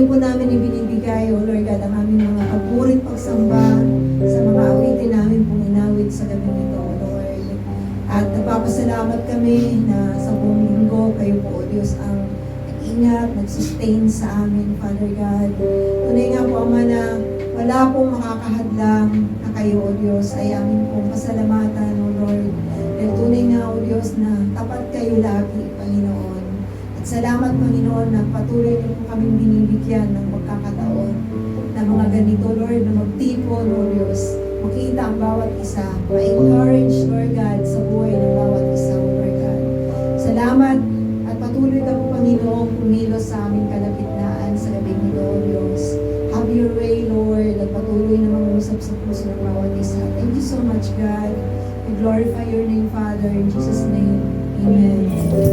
po namin ibinibigay, O Lord God, ang aming mga papurit pagsamba sa mga awitin namin pong inawit sa gabi nito, O Lord. At nagpapasalamat kami na sa buong linggo, kayo po, O Diyos, ang nag-ingat, nag-sustain sa amin, Father God. Tunay nga po, Ama, na wala pong makakahadlang na kayo, O Diyos, ay amin pong pasalamatan, O Lord. Dahil tunay nga, O Diyos, na tapat kayo lagi, Panginoon. At salamat, Panginoon, na patuloy niyo po kaming binibigyan ng pagkakataon na mga ganito, Lord, na magtipon, O Diyos. Makita ang bawat isa, ma-encourage, Lord God, sa buhay ng bawat isa, O Lord God. Salamat at patuloy ka po, Panginoon, kumilos sa aming kalagitnaan sa gabing nito, O Diyos. Have your way, Lord, at patuloy na mangusap sa puso ng bawat isa. Thank you so much, God. We glorify your name, Father, in Jesus' name. Amen.